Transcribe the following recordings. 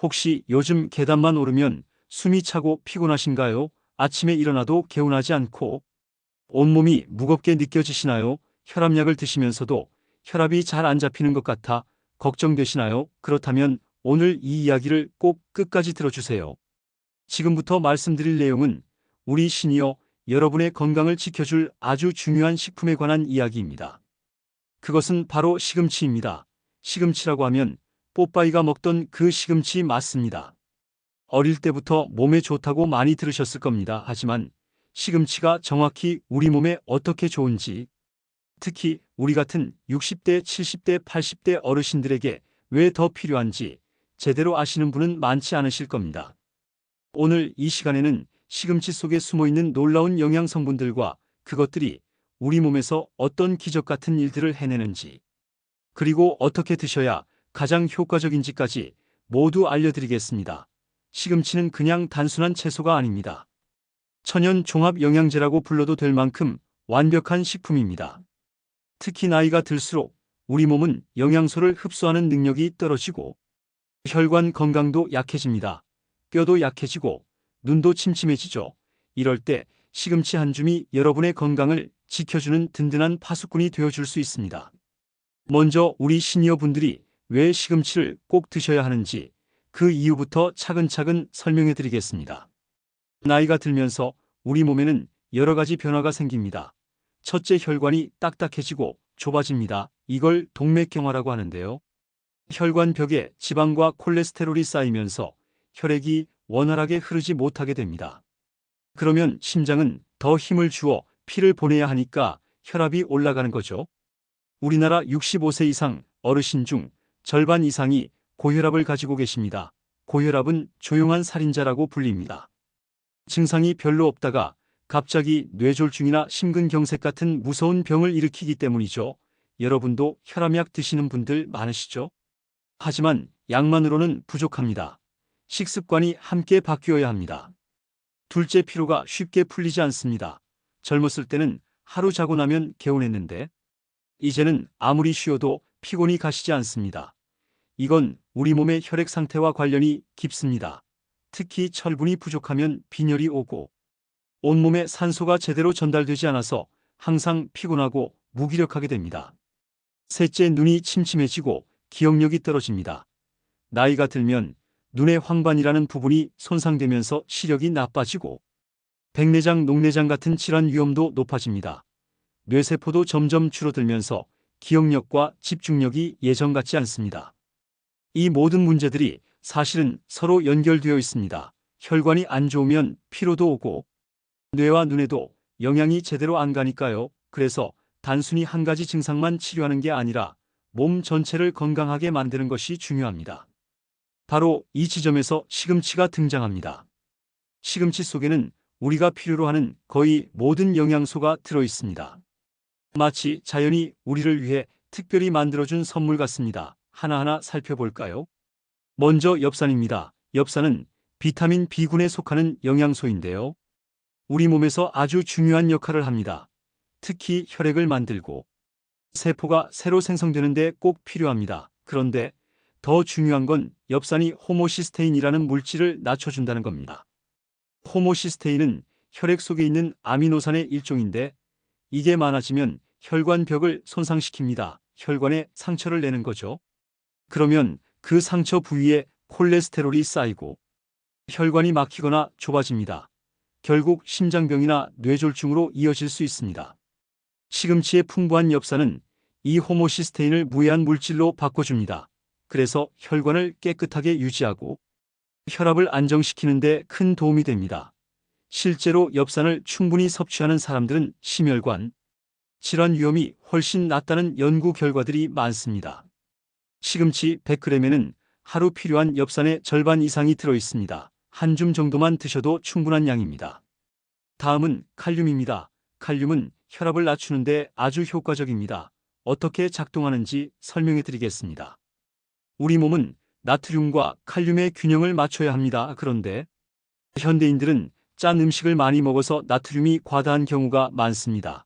혹시 요즘 계단만 오르면 숨이 차고 피곤하신가요? 아침에 일어나도 개운하지 않고 온몸이 무겁게 느껴지시나요? 혈압약을 드시면서도 혈압이 잘 안 잡히는 것 같아 걱정되시나요? 그렇다면 오늘 이 이야기를 꼭 끝까지 들어주세요. 지금부터 말씀드릴 내용은 우리 시니어 여러분의 건강을 지켜줄 아주 중요한 식품에 관한 이야기입니다. 그것은 바로 시금치입니다. 시금치라고 하면 뽀빠이가 먹던 그 시금치 맞습니다. 어릴 때부터 몸에 좋다고 많이 들으셨을 겁니다. 하지만 시금치가 정확히 우리 몸에 어떻게 좋은지, 특히 우리 같은 60대, 70대, 80대 어르신들에게 왜 더 필요한지 제대로 아시는 분은 많지 않으실 겁니다. 오늘 이 시간에는 시금치 속에 숨어있는 놀라운 영양 성분들과 그것들이 우리 몸에서 어떤 기적 같은 일들을 해내는지, 그리고 어떻게 드셔야 가장 효과적인지까지 모두 알려드리겠습니다. 시금치는 그냥 단순한 채소가 아닙니다. 천연 종합 영양제라고 불러도 될 만큼 완벽한 식품입니다. 특히 나이가 들수록 우리 몸은 영양소를 흡수하는 능력이 떨어지고 혈관 건강도 약해집니다. 뼈도 약해지고 눈도 침침해지죠. 이럴 때 시금치 한 줌이 여러분의 건강을 지켜주는 든든한 파수꾼이 되어줄 수 있습니다. 먼저 우리 시니어 분들이 왜 시금치를 꼭 드셔야 하는지 그 이유부터 차근차근 설명해 드리겠습니다. 나이가 들면서 우리 몸에는 여러 가지 변화가 생깁니다. 첫째, 혈관이 딱딱해지고 좁아집니다. 이걸 동맥경화라고 하는데요. 혈관 벽에 지방과 콜레스테롤이 쌓이면서 혈액이 원활하게 흐르지 못하게 됩니다. 그러면 심장은 더 힘을 주어 피를 보내야 하니까 혈압이 올라가는 거죠. 우리나라 65세 이상 어르신 중 절반 이상이 고혈압을 가지고 계십니다. 고혈압은 조용한 살인자라고 불립니다. 증상이 별로 없다가 갑자기 뇌졸중이나 심근경색 같은 무서운 병을 일으키기 때문이죠. 여러분도 혈압약 드시는 분들 많으시죠? 하지만 약만으로는 부족합니다. 식습관이 함께 바뀌어야 합니다. 둘째, 피로가 쉽게 풀리지 않습니다. 젊었을 때는 하루 자고 나면 개운했는데 이제는 아무리 쉬어도 피곤이 가시지 않습니다. 이건 우리 몸의 혈액 상태와 관련이 깊습니다. 특히 철분이 부족하면 빈혈이 오고 온몸에 산소가 제대로 전달되지 않아서 항상 피곤하고 무기력하게 됩니다. 셋째, 눈이 침침해지고 기억력이 떨어집니다. 나이가 들면 눈의 황반이라는 부분이 손상되면서 시력이 나빠지고 백내장, 녹내장 같은 질환 위험도 높아집니다. 뇌세포도 점점 줄어들면서 기억력과 집중력이 예전 같지 않습니다. 이 모든 문제들이 사실은 서로 연결되어 있습니다. 혈관이 안 좋으면 피로도 오고 뇌와 눈에도 영양이 제대로 안 가니까요. 그래서 단순히 한 가지 증상만 치료하는 게 아니라 몸 전체를 건강하게 만드는 것이 중요합니다. 바로 이 지점에서 시금치가 등장합니다. 시금치 속에는 우리가 필요로 하는 거의 모든 영양소가 들어 있습니다. 마치 자연이 우리를 위해 특별히 만들어준 선물 같습니다. 하나하나 살펴볼까요? 먼저 엽산입니다. 엽산은 비타민 B군에 속하는 영양소인데요. 우리 몸에서 아주 중요한 역할을 합니다. 특히 혈액을 만들고 세포가 새로 생성되는데 꼭 필요합니다. 그런데 더 중요한 건 엽산이 호모시스테인이라는 물질을 낮춰준다는 겁니다. 호모시스테인은 혈액 속에 있는 아미노산의 일종인데 이게 많아지면 혈관 벽을 손상시킵니다. 혈관에 상처를 내는 거죠. 그러면 그 상처 부위에 콜레스테롤이 쌓이고 혈관이 막히거나 좁아집니다. 결국 심장병이나 뇌졸중으로 이어질 수 있습니다. 시금치의 풍부한 엽산은 이 호모시스테인을 무해한 물질로 바꿔줍니다. 그래서 혈관을 깨끗하게 유지하고 혈압을 안정시키는 데 큰 도움이 됩니다. 실제로 엽산을 충분히 섭취하는 사람들은 심혈관 질환 위험이 훨씬 낮다는 연구 결과들이 많습니다. 시금치 100g에는 하루 필요한 엽산의 절반 이상이 들어 있습니다. 한 줌 정도만 드셔도 충분한 양입니다. 다음은 칼륨입니다. 칼륨은 혈압을 낮추는데 아주 효과적입니다. 어떻게 작동하는지 설명해 드리겠습니다. 우리 몸은 나트륨과 칼륨의 균형을 맞춰야 합니다. 그런데 현대인들은 짠 음식을 많이 먹어서 나트륨이 과다한 경우가 많습니다.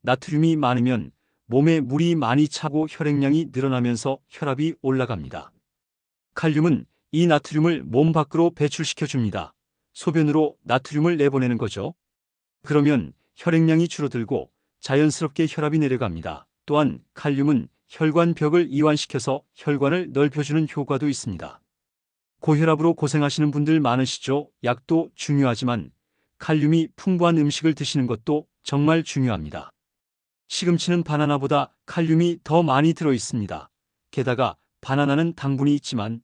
나트륨이 많으면 몸에 물이 많이 차고 혈액량이 늘어나면서 혈압이 올라갑니다. 칼륨은 이 나트륨을 몸 밖으로 배출시켜 줍니다. 소변으로 나트륨을 내보내는 거죠. 그러면 혈액량이 줄어들고 자연스럽게 혈압이 내려갑니다. 또한 칼륨은 혈관 벽을 이완시켜서 혈관을 넓혀주는 효과도 있습니다. 고혈압으로 고생하시는 분들 많으시죠? 약도 중요하지만 칼륨이 풍부한 음식을 드시는 것도 정말 중요합니다. 시금치는 바나나보다 칼륨이 더 많이 들어 있습니다. 게다가 바나나는 당분이 있지만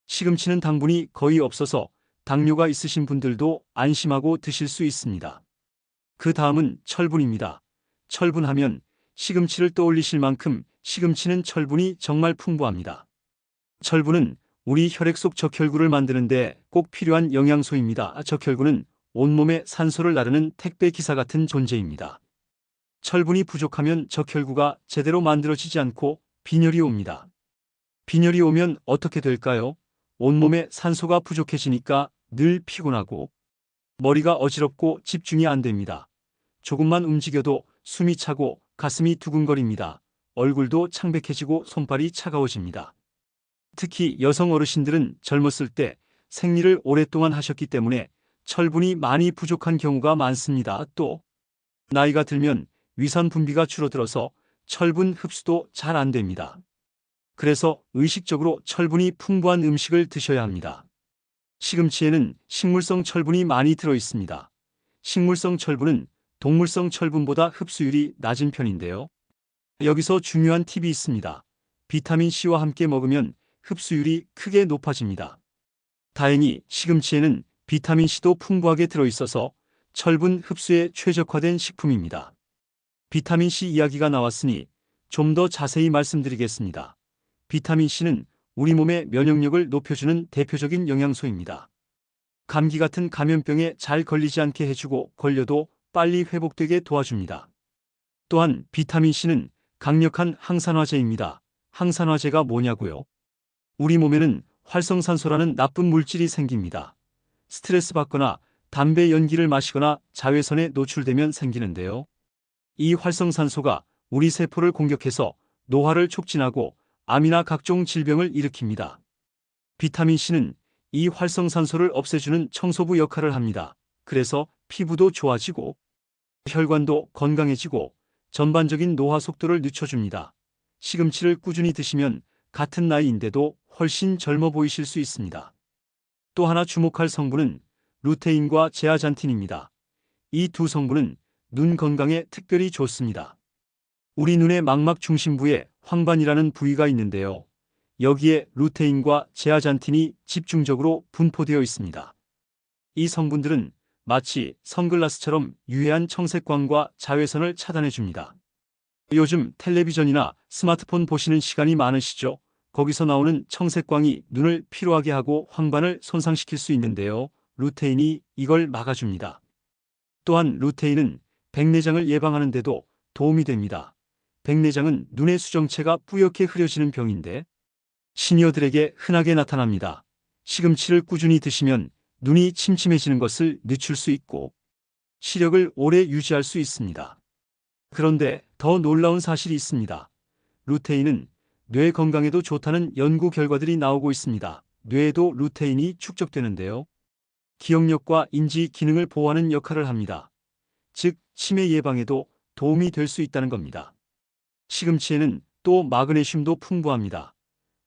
시금치는 당분이 거의 없어서 당뇨가 있으신 분들도 안심하고 드실 수 있습니다. 그 다음은 철분입니다. 철분하면 시금치를 떠올리실 만큼 시금치는 철분이 정말 풍부합니다. 철분은 우리 혈액 속 적혈구를 만드는데 꼭 필요한 영양소입니다. 적혈구는 온몸에 산소를 나르는 택배 기사 같은 존재입니다. 철분이 부족하면 적혈구가 제대로 만들어지지 않고 빈혈이 옵니다. 빈혈이 오면 어떻게 될까요? 온몸에 산소가 부족해지니까 늘 피곤하고 머리가 어지럽고 집중이 안 됩니다. 조금만 움직여도 숨이 차고 가슴이 두근거립니다. 얼굴도 창백해지고 손발이 차가워집니다. 특히 여성 어르신들은 젊었을 때 생리를 오랫동안 하셨기 때문에 철분이 많이 부족한 경우가 많습니다. 또 나이가 들면 위산 분비가 줄어들어서 철분 흡수도 잘 안 됩니다. 그래서 의식적으로 철분이 풍부한 음식을 드셔야 합니다. 시금치에는 식물성 철분이 많이 들어 있습니다. 식물성 철분은 동물성 철분보다 흡수율이 낮은 편인데요. 여기서 중요한 팁이 있습니다. 비타민C와 함께 먹으면 흡수율이 크게 높아집니다. 다행히 시금치에는 비타민C도 풍부하게 들어있어서 철분 흡수에 최적화된 식품입니다. 비타민C 이야기가 나왔으니 좀 더 자세히 말씀드리겠습니다. 비타민C는 우리 몸의 면역력을 높여주는 대표적인 영양소입니다. 감기 같은 감염병에 잘 걸리지 않게 해주고 걸려도 빨리 회복되게 도와줍니다. 또한 비타민C는 강력한 항산화제입니다. 항산화제가 뭐냐고요? 우리 몸에는 활성산소라는 나쁜 물질이 생깁니다. 스트레스 받거나 담배 연기를 마시거나 자외선에 노출되면 생기는데요. 이 활성산소가 우리 세포를 공격해서 노화를 촉진하고 암이나 각종 질병을 일으킵니다. 비타민C는 이 활성산소를 없애주는 청소부 역할을 합니다. 그래서 피부도 좋아지고 혈관도 건강해지고 전반적인 노화 속도를 늦춰줍니다. 시금치를 꾸준히 드시면 같은 나이인데도 훨씬 젊어 보이실 수 있습니다. 또 하나 주목할 성분은 루테인과 제아잔틴입니다. 이 두 성분은 눈 건강에 특별히 좋습니다. 우리 눈의 망막 중심부에 황반이라는 부위가 있는데요. 여기에 루테인과 제아잔틴이 집중적으로 분포되어 있습니다. 이 성분들은 마치 선글라스처럼 유해한 청색광과 자외선을 차단해줍니다. 요즘 텔레비전이나 스마트폰 보시는 시간이 많으시죠? 거기서 나오는 청색광이 눈을 피로하게 하고 황반을 손상시킬 수 있는데요. 루테인이 이걸 막아줍니다. 또한 루테인은 백내장을 예방하는 데도 도움이 됩니다. 백내장은 눈의 수정체가 뿌옇게 흐려지는 병인데 시니어들에게 흔하게 나타납니다. 시금치를 꾸준히 드시면 눈이 침침해지는 것을 늦출 수 있고 시력을 오래 유지할 수 있습니다. 그런데 더 놀라운 사실이 있습니다. 루테인은 뇌 건강에도 좋다는 연구 결과들이 나오고 있습니다. 뇌에도 루테인이 축적되는데요. 기억력과 인지 기능을 보호하는 역할을 합니다. 즉, 치매 예방에도 도움이 될 수 있다는 겁니다. 시금치에는 또 마그네슘도 풍부합니다.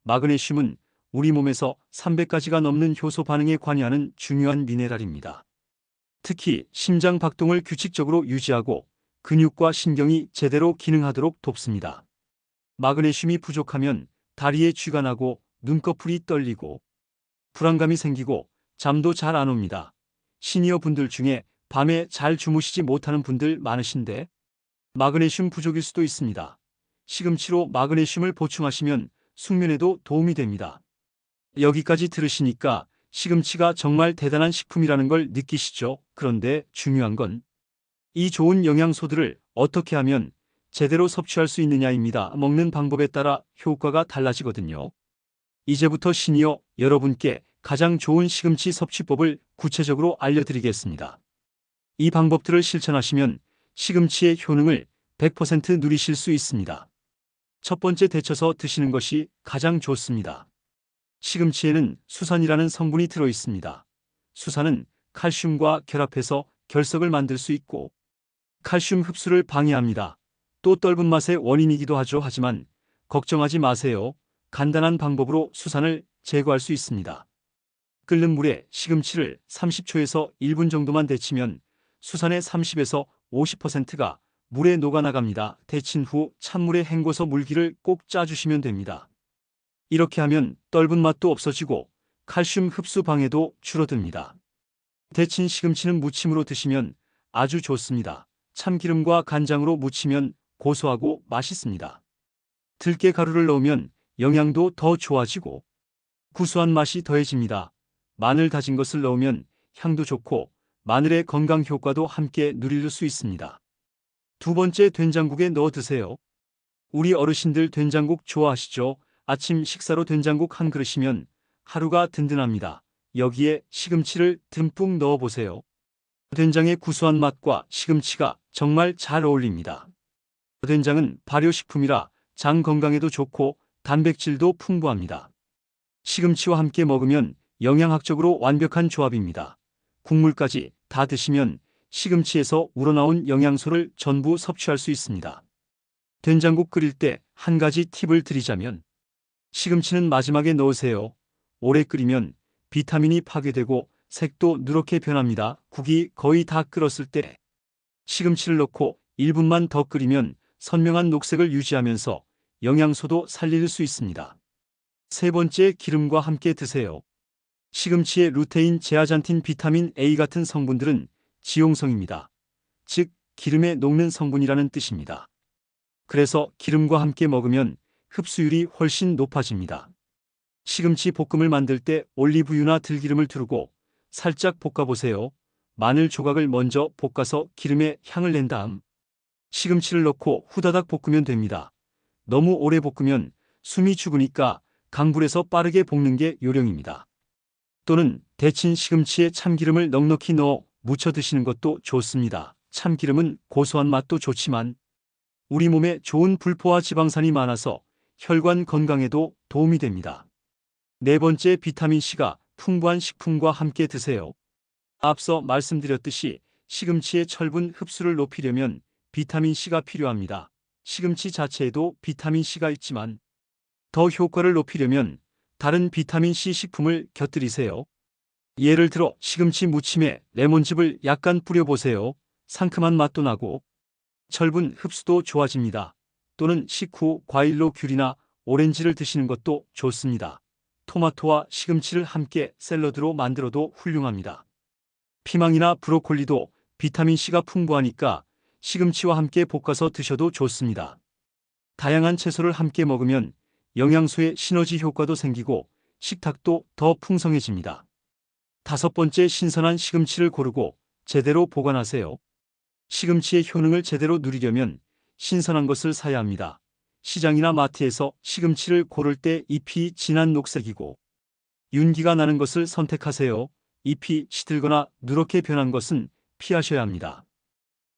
마그네슘은 우리 몸에서 300가지가 넘는 효소 반응에 관여하는 중요한 미네랄입니다. 특히 심장 박동을 규칙적으로 유지하고 근육과 신경이 제대로 기능하도록 돕습니다. 마그네슘이 부족하면 다리에 쥐가 나고 눈꺼풀이 떨리고 불안감이 생기고 잠도 잘 안 옵니다. 시니어 분들 중에 밤에 잘 주무시지 못하는 분들 많으신데 마그네슘 부족일 수도 있습니다. 시금치로 마그네슘을 보충하시면 숙면에도 도움이 됩니다. 여기까지 들으시니까 시금치가 정말 대단한 식품이라는 걸 느끼시죠? 그런데 중요한 건 이 좋은 영양소들을 어떻게 하면 제대로 섭취할 수 있느냐입니다. 먹는 방법에 따라 효과가 달라지거든요. 이제부터 시니어 여러분께 가장 좋은 시금치 섭취법을 구체적으로 알려드리겠습니다. 이 방법들을 실천하시면 시금치의 효능을 100% 누리실 수 있습니다. 첫 번째, 데쳐서 드시는 것이 가장 좋습니다. 시금치에는 수산이라는 성분이 들어 있습니다. 수산은 칼슘과 결합해서 결석을 만들 수 있고 칼슘 흡수를 방해합니다. 또 떫은 맛의 원인이기도 하죠. 하지만 걱정하지 마세요. 간단한 방법으로 수산을 제거할 수 있습니다. 끓는 물에 시금치를 30초에서 1분 정도만 데치면 수산의 30에서 50%가 물에 녹아나갑니다. 데친 후 찬물에 헹궈서 물기를 꼭 짜주시면 됩니다. 이렇게 하면 떫은 맛도 없어지고 칼슘 흡수 방해도 줄어듭니다. 데친 시금치는 무침으로 드시면 아주 좋습니다. 참기름과 간장으로 무치면 고소하고 맛있습니다. 들깨 가루를 넣으면 영양도 더 좋아지고 구수한 맛이 더해집니다. 마늘 다진 것을 넣으면 향도 좋고 마늘의 건강 효과도 함께 누릴 수 있습니다. 두 번째, 된장국에 넣어 드세요. 우리 어르신들 된장국 좋아하시죠? 아침 식사로 된장국 한 그릇이면 하루가 든든합니다. 여기에 시금치를 듬뿍 넣어 보세요. 된장의 구수한 맛과 시금치가 정말 잘 어울립니다. 된장은 발효식품이라 장 건강에도 좋고 단백질도 풍부합니다. 시금치와 함께 먹으면 영양학적으로 완벽한 조합입니다. 국물까지 다 드시면 시금치에서 우러나온 영양소를 전부 섭취할 수 있습니다. 된장국 끓일 때 한 가지 팁을 드리자면 시금치는 마지막에 넣으세요. 오래 끓이면 비타민이 파괴되고 색도 누렇게 변합니다. 국이 거의 다 끓었을 때 시금치를 넣고 1분만 더 끓이면 선명한 녹색을 유지하면서 영양소도 살릴 수 있습니다. 세 번째, 기름과 함께 드세요. 시금치의 루테인, 제아잔틴, 비타민 A 같은 성분들은 지용성입니다. 즉, 기름에 녹는 성분이라는 뜻입니다. 그래서 기름과 함께 먹으면 흡수율이 훨씬 높아집니다. 시금치 볶음을 만들 때 올리브유나 들기름을 두르고 살짝 볶아보세요. 마늘 조각을 먼저 볶아서 기름에 향을 낸 다음 시금치를 넣고 후다닥 볶으면 됩니다. 너무 오래 볶으면 숨이 죽으니까 강불에서 빠르게 볶는 게 요령입니다. 또는 데친 시금치에 참기름을 넉넉히 넣어 무쳐 드시는 것도 좋습니다. 참기름은 고소한 맛도 좋지만 우리 몸에 좋은 불포화 지방산이 많아서 혈관 건강에도 도움이 됩니다. 네 번째, 비타민C가 풍부한 식품과 함께 드세요. 앞서 말씀드렸듯이 시금치의 철분 흡수를 높이려면 비타민C가 필요합니다. 시금치 자체에도 비타민C가 있지만 더 효과를 높이려면 다른 비타민C 식품을 곁들이세요. 예를 들어 시금치 무침에 레몬즙을 약간 뿌려보세요. 상큼한 맛도 나고 철분 흡수도 좋아집니다. 또는 식후 과일로 귤이나 오렌지를 드시는 것도 좋습니다. 토마토와 시금치를 함께 샐러드로 만들어도 훌륭합니다. 피망이나 브로콜리도 비타민C가 풍부하니까 시금치와 함께 볶아서 드셔도 좋습니다. 다양한 채소를 함께 먹으면 영양소의 시너지 효과도 생기고 식탁도 더 풍성해집니다. 다섯 번째, 신선한 시금치를 고르고 제대로 보관하세요. 시금치의 효능을 제대로 누리려면 신선한 것을 사야 합니다. 시장이나 마트에서 시금치를 고를 때 잎이 진한 녹색이고 윤기가 나는 것을 선택하세요. 잎이 시들거나 누렇게 변한 것은 피하셔야 합니다.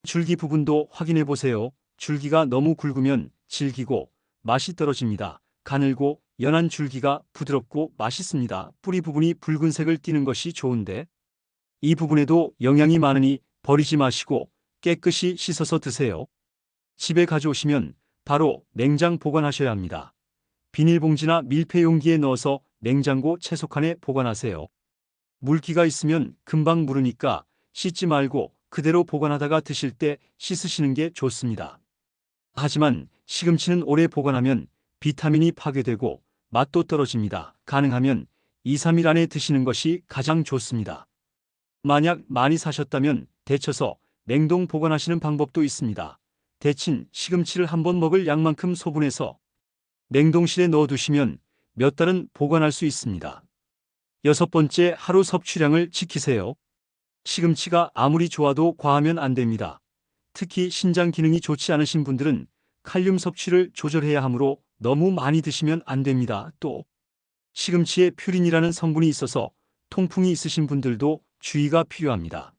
줄기 부분도 확인해 보세요. 줄기가 너무 굵으면 질기고 맛이 떨어집니다. 가늘고 연한 줄기가 부드럽고 맛있습니다. 뿌리 부분이 붉은색을 띠는 것이 좋은데 이 부분에도 영양이 많으니 버리지 마시고 깨끗이 씻어서 드세요. 집에 가져오시면 바로 냉장 보관하셔야 합니다. 비닐봉지나 밀폐 용기에 넣어서 냉장고 채소칸에 보관하세요. 물기가 있으면 금방 무르니까 씻지 말고 그대로 보관하다가 드실 때 씻으시는 게 좋습니다. 하지만 시금치는 오래 보관하면 비타민이 파괴되고 맛도 떨어집니다. 가능하면 2, 3일 안에 드시는 것이 가장 좋습니다. 만약 많이 사셨다면 데쳐서 냉동 보관하시는 방법도 있습니다. 데친 시금치를 한번 먹을 양만큼 소분해서 냉동실에 넣어두시면 몇 달은 보관할 수 있습니다. 여섯 번째, 하루 섭취량을 지키세요. 시금치가 아무리 좋아도 과하면 안 됩니다. 특히 신장 기능이 좋지 않으신 분들은 칼륨 섭취를 조절해야 하므로 너무 많이 드시면 안 됩니다. 또 시금치에 퓨린이라는 성분이 있어서 통풍이 있으신 분들도 주의가 필요합니다.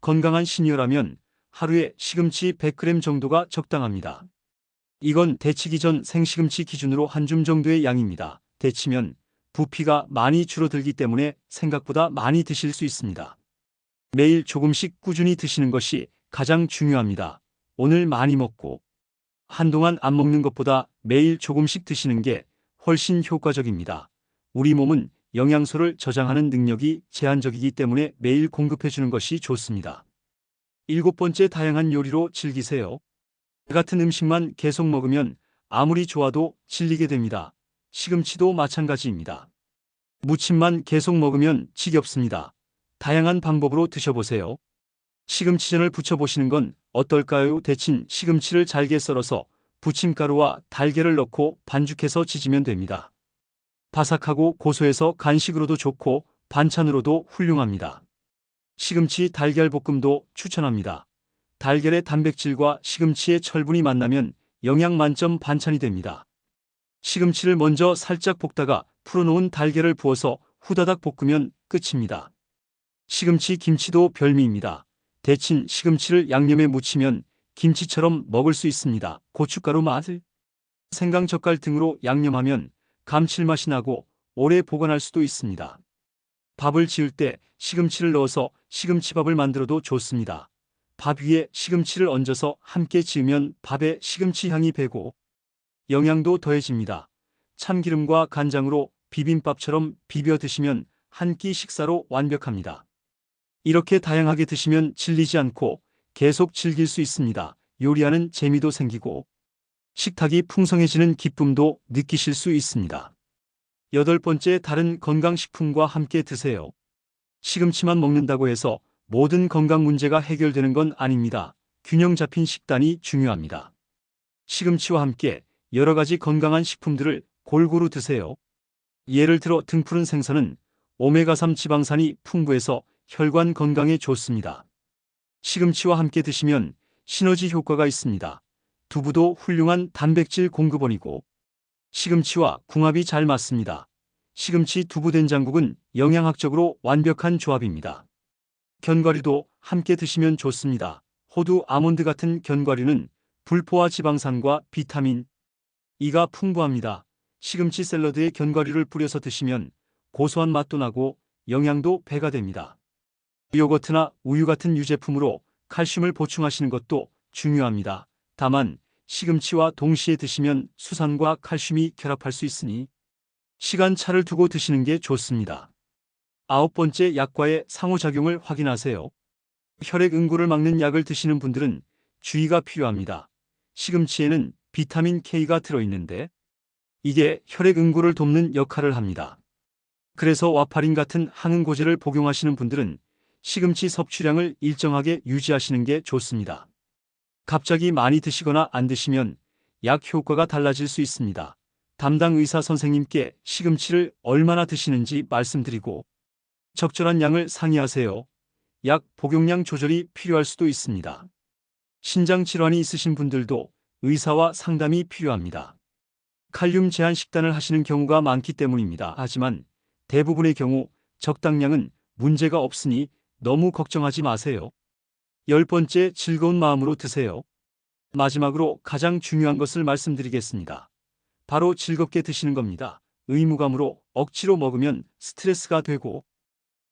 건강한 시니어라면 하루에 시금치 100g 정도가 적당합니다. 이건 데치기 전 생시금치 기준으로 한 줌 정도의 양입니다. 데치면 부피가 많이 줄어들기 때문에 생각보다 많이 드실 수 있습니다. 매일 조금씩 꾸준히 드시는 것이 가장 중요합니다. 오늘 많이 먹고 한동안 안 먹는 것보다 매일 조금씩 드시는 게 훨씬 효과적입니다. 우리 몸은 영양소를 저장하는 능력이 제한적이기 때문에 매일 공급해 주는 것이 좋습니다. 7번째, 다양한 요리로 즐기세요. 같은 음식만 계속 먹으면 아무리 좋아도 질리게 됩니다. 시금치도 마찬가지입니다. 무침만 계속 먹으면 지겹습니다. 다양한 방법으로 드셔보세요. 시금치전을 부쳐보시는 건 어떨까요? 데친 시금치를 잘게 썰어서 부침가루와 달걀을 넣고 반죽해서 지지면 됩니다. 바삭하고 고소해서 간식으로도 좋고 반찬으로도 훌륭합니다. 시금치 달걀 볶음도 추천합니다. 달걀의 단백질과 시금치의 철분이 만나면 영양 만점 반찬이 됩니다. 시금치를 먼저 살짝 볶다가 풀어놓은 달걀을 부어서 후다닥 볶으면 끝입니다. 시금치 김치도 별미입니다. 데친 시금치를 양념에 무치면 김치처럼 먹을 수 있습니다. 고춧가루 맛을 생강 젓갈 등으로 양념하면 감칠맛이 나고 오래 보관할 수도 있습니다. 밥을 지을 때 시금치를 넣어서 시금치밥을 만들어도 좋습니다. 밥 위에 시금치를 얹어서 함께 지으면 밥에 시금치 향이 배고 영양도 더해집니다. 참기름과 간장으로 비빔밥처럼 비벼 드시면 한 끼 식사로 완벽합니다. 이렇게 다양하게 드시면 질리지 않고 계속 즐길 수 있습니다. 요리하는 재미도 생기고 식탁이 풍성해지는 기쁨도 느끼실 수 있습니다. 8번째, 다른 건강식품과 함께 드세요. 시금치만 먹는다고 해서 모든 건강 문제가 해결되는 건 아닙니다. 균형 잡힌 식단이 중요합니다. 시금치와 함께 여러 가지 건강한 식품들을 골고루 드세요. 예를 들어 등푸른 생선은 오메가3 지방산이 풍부해서 혈관 건강에 좋습니다. 시금치와 함께 드시면 시너지 효과가 있습니다. 두부도 훌륭한 단백질 공급원이고 시금치와 궁합이 잘 맞습니다. 시금치 두부 된장국은 영양학적으로 완벽한 조합입니다. 견과류도 함께 드시면 좋습니다. 호두, 아몬드 같은 견과류는 불포화 지방산과 비타민 E가 풍부합니다. 시금치 샐러드에 견과류를 뿌려서 드시면 고소한 맛도 나고 영양도 배가 됩니다. 요거트나 우유 같은 유제품으로 칼슘을 보충하시는 것도 중요합니다. 다만 시금치와 동시에 드시면 수산과 칼슘이 결합할 수 있으니 시간차를 두고 드시는 게 좋습니다. 9번째, 약과의 상호작용을 확인하세요. 혈액 응고를 막는 약을 드시는 분들은 주의가 필요합니다. 시금치에는 비타민 K가 들어있는데 이게 혈액 응고를 돕는 역할을 합니다. 그래서 와파린 같은 항응고제를 복용하시는 분들은 시금치 섭취량을 일정하게 유지하시는 게 좋습니다. 갑자기 많이 드시거나 안 드시면 약 효과가 달라질 수 있습니다. 담당 의사 선생님께 시금치를 얼마나 드시는지 말씀드리고 적절한 양을 상의하세요. 약 복용량 조절이 필요할 수도 있습니다. 신장 질환이 있으신 분들도 의사와 상담이 필요합니다. 칼륨 제한 식단을 하시는 경우가 많기 때문입니다. 하지만 대부분의 경우 적당량은 문제가 없으니 너무 걱정하지 마세요. 10번째, 즐거운 마음으로 드세요. 마지막으로 가장 중요한 것을 말씀드리겠습니다. 바로 즐겁게 드시는 겁니다. 의무감으로 억지로 먹으면 스트레스가 되고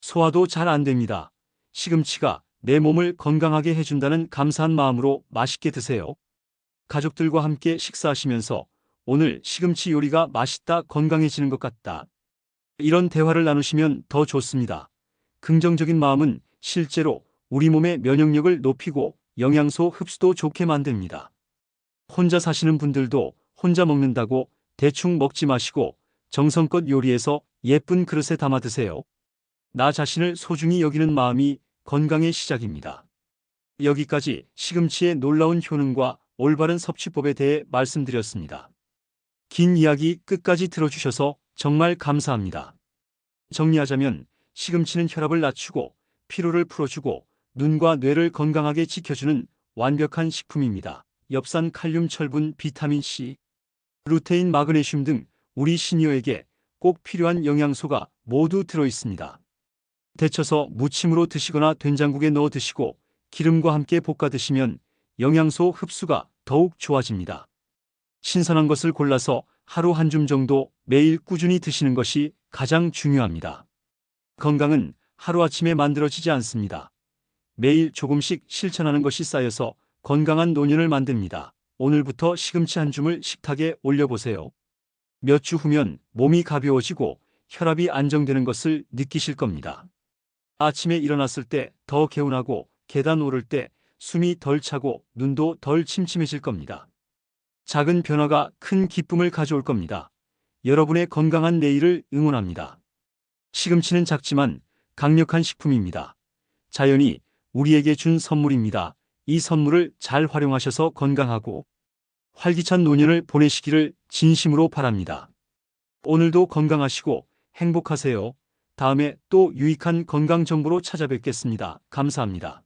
소화도 잘 안 됩니다. 시금치가 내 몸을 건강하게 해준다는 감사한 마음으로 맛있게 드세요. 가족들과 함께 식사하시면서 오늘 시금치 요리가 맛있다, 건강해지는 것 같다, 이런 대화를 나누시면 더 좋습니다. 긍정적인 마음은 실제로 우리 몸의 면역력을 높이고 영양소 흡수도 좋게 만듭니다. 혼자 사시는 분들도 혼자 먹는다고 대충 먹지 마시고 정성껏 요리해서 예쁜 그릇에 담아 드세요. 나 자신을 소중히 여기는 마음이 건강의 시작입니다. 여기까지 시금치의 놀라운 효능과 올바른 섭취법에 대해 말씀드렸습니다. 긴 이야기 끝까지 들어주셔서 정말 감사합니다. 정리하자면 시금치는 혈압을 낮추고 피로를 풀어주고 눈과 뇌를 건강하게 지켜주는 완벽한 식품입니다. 엽산, 칼륨, 철분, 비타민 C, 루테인, 마그네슘 등 우리 시니어에게 꼭 필요한 영양소가 모두 들어있습니다. 데쳐서 무침으로 드시거나 된장국에 넣어 드시고 기름과 함께 볶아 드시면 영양소 흡수가 더욱 좋아집니다. 신선한 것을 골라서 하루 한 줌 정도 매일 꾸준히 드시는 것이 가장 중요합니다. 건강은 하루아침에 만들어지지 않습니다. 매일 조금씩 실천하는 것이 쌓여서 건강한 노년을 만듭니다. 오늘부터 시금치 한 줌을 식탁에 올려보세요. 몇 주 후면 몸이 가벼워지고 혈압이 안정되는 것을 느끼실 겁니다. 아침에 일어났을 때 더 개운하고 계단 오를 때 숨이 덜 차고 눈도 덜 침침해질 겁니다. 작은 변화가 큰 기쁨을 가져올 겁니다. 여러분의 건강한 내일을 응원합니다. 시금치는 작지만 강력한 식품입니다. 자연이 우리에게 준 선물입니다. 이 선물을 잘 활용하셔서 건강하고 활기찬 노년을 보내시기를 진심으로 바랍니다. 오늘도 건강하시고 행복하세요. 다음에 또 유익한 건강 정보로 찾아뵙겠습니다. 감사합니다.